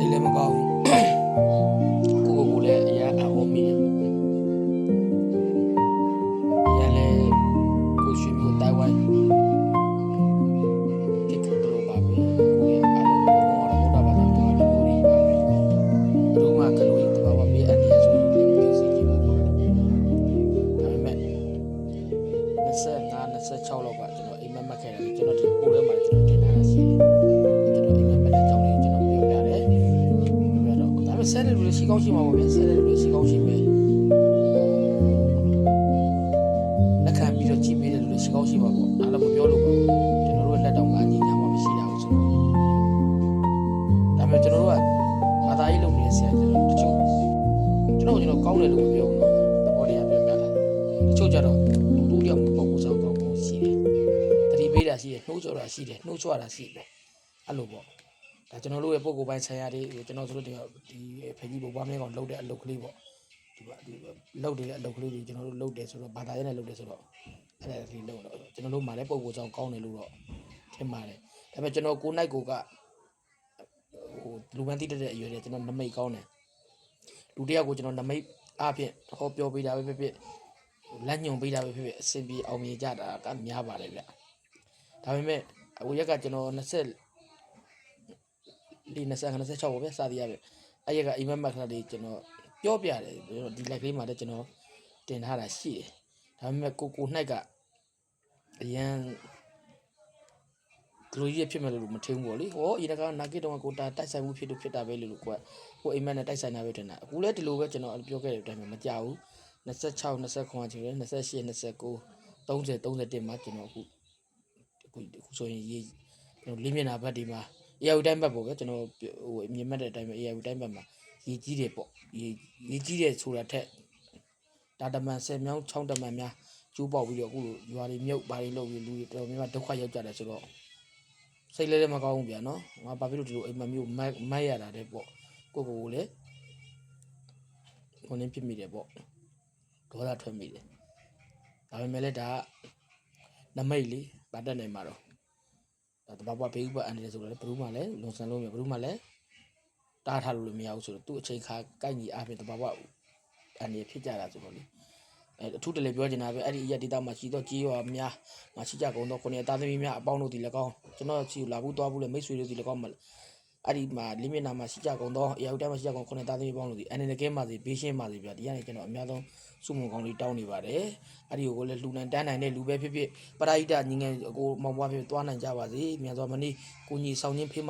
စိတ်လည်းမကောင်းဘူးကိုလည်းအရာအောမိတယ်အရာလည်းကိုရွှေမျိုးတိုင်ဝမ်တိတ်ကတော့ပါပဲကိုရဲ့အားလုံးဘုရားဘာသာမြန်မာလူမျိုးတွေပါပဲဘုရားကလို့တဘာဝပေးအန်ဒီဆိုရင်လည်းသိစီကြည့်ပါတော့ဒါပေမဲ့25 26လောက်ကကျွန်တော်အိမ်မက်မှတ်ခဲ့တယ်ကျွန်တော်ဒီပို့ထဲမှာကျွန်တော်တင်ထားတာရှိတယ်ကျွန်တော်အိမ်မက်မှတ်တဲ့အကြောင်းလေးကျွန်တော်ပြောပြတယ်ဒါပေမဲ့ဆက်တဲ့လူတွေရှိကောင်းရှိမှာပေါ့ဗျာဆက်တဲ့လူတွေရှိကောင်းရှိမယ်လက်ခံပြီးတော့ကြည့်ပေးတဲ့လူတွေရှိကောင်းရှိမှာပေါ့ဒါလည်းမပြောလို့ပါဘူးကျွန်တော်တို့လက်တောင်ကညီညာမှမရှိတာဘူးဆိုတော့ဒါပေမဲ့ကျွန်တော်တို့ကဘာသာရေးလုပ်နေတဲ့ဆရာကျွန်တော်တချို့ကျွန်တော်ကောင်းတယ်လို့မပြောဘူးနော်သဘောတရားပြောပြတာတချို့ကြတော့တူတယောက်ပုံပုံဆောင်ကောင်းကောင်းရှိတယ်တတိပေးတာရှိတယ်နှိုးကြော်တာရှိတယ်နှိုးချွတာရှိတယ်အဲ့လိုပေါ့ဒါကျွန်တော်တို့ရဲ့ပုံကိုယ်ပိုင်းဆိုင်ရာတွေကျွန်တော်တို့ဒီဖကြီးပုံပွားမြဲကောင်လုပ်တဲ့အလုပ်ကလေးပေါ့ဒီလုပ်တဲ့အလုပ်ကလေးတွေကျွန်တော်တို့လုပ်တယ်ဆိုတော့ဘာသာရေးနဲ့လုပ်တယ်ဆိုတော့အဲ့ဒါလေးလုပ်တော့ကျွန်တော်တို့မှလည်းပုံကိုယ်ဆောင်ကောင်းတယ်လို့တော့ထင်ပါတယ်ဒါပေမဲ့ကျွန်တော်ကိုနိုင်ကိုကလူပန်းတိတဲ့အရွယ်တွေကျွန်တော်နမိတ်ကောင်းတယ်လူတယောက်ကိုကျွန်တော်နမိတ်အားဖြင့်ဟောပြောပေးတာပဲဖြစ်ဖြစ်လက်ညွန်ပေးတာပဲဖြစ်ဖြစ်အဆင်ပြေအောင်မြင်ကြတာကများပါတယ်ဗျဒါပေမဲ့အခုရက်ကကျွန်တော်20 ဒီ25 26ပေါ့ဗျာစသည်ရပဲအဲ့ရကအိမ်မက်မှတ်ခဏလေးကျွန်တော်ပြောပြတယ်ဒီ live လေးမှာလည်းကျွန်တော်တင်ထားတာရှိတယ်ဒါပေမဲ့ကိုနှိုက်ကအရန်ဒီလိုကြီးဖြစ်မယ်လို့မထင်ဘူးပေါ့လေဟောအရင်ကနာဂစ်တော့ကိုတာတိုက်ဆိုင်မှုဖြစ်တာပဲလို့ကိုအိမ်မက်နဲ့တိုက်ဆိုင်တာပဲတင်တာအခုလည်းဒီလိုပဲကျွန်တော်ပြောခဲ့တဲ့အတိုင်းမကြောက်ဘူး26 29ချင်တယ်28 29 30 31မှာကျွန်တော်အခုဆိုရင်ရေးကျွန်တော်လေးမျက်နှာဘက်ဒီမှာAI တိုင်းဘက်ပေါ့ဗျာကျွန်တော်မြင်မှတ်တဲ့အတိုင်းပဲ AI တိုင်းဘက်မှာရေးကြီးတယ်ပေါ့ရေးကြီးတယ်ဆိုတာထက်ဒါတမန်10မြောင်း6တမန်များကျိုးပေါက်ပြီးတော့အခုလိုရွာတွေမြုပ်ဘာတွေလုပ်ပြီးလူတွေတော်တော်များများဒုက္ခရောက်ကြတယ်ဆိုတော့စိတ်လည်းမကောင်းဘူးဗျာနော်ငါဘာဖြစ်လို့ဒီလိုအိမ်မမျိုးမက်ရတာတဲ့ပေါ့ကိုလည်းဝင်ပြစ်မိတယ်ပေါ့ဒေါသထွက်မိတယ်ဒါပေမဲ့လည်းဒါနမိတ်လေဗတ်တက်နိုင်မှာတော့တဘာဘေးဥပအန်တယ်ဆိုတော့ဘယ်သူမှလည်းလွန်ဆန်လို့မရဘယ်သူမှလည်းတားထားလို့မရဘူးဆိုတော့သူ့အချိန်ခါကိုက်ညီအားဖြင့်တဘာအန်ရဖြစ်ကြတာဆိုတော့လေအထူးတလေပြောချင်တာပဲအဲ့ဒီအရက်ဒေတာမှာရှိတော့ကြေးရွာများမရှိကြကုန်တော့ခုနှစ်သားသမီးများအပေါင်းတို့ဒီ၎င်းကျွန်တော်ချီလာဘူးသွားဘူးလေမိတ်ဆွေတို့ဒီ၎င်းအဲ့ဒီမှာလိမစ်နာမှာရှိကြကုန်တော့အရာတိုင်းမှာရှိကြကုန်ခုနှစ်သားသမီးပေါင်းတို့ဒီအနေနဲ့ကဲမှာစီဘေးရှင်းမှာစီပြဒီကနေကျွန်တော်အများဆုံးစုမုံကောင်းလေးတောင်းနေပါတယ်အဲ့ဒီကိုလည်းလူနိုင်တန်းနိုင်တဲ့လူပဲဖြစ်ဖြစ်ပရိဒညီငယ်ကိုမောင်ပွားဖြစ်သွားနိုင်ကြပါစေမြန်စွာမနေ့ကိုညီဆောင်ချင်းဖေး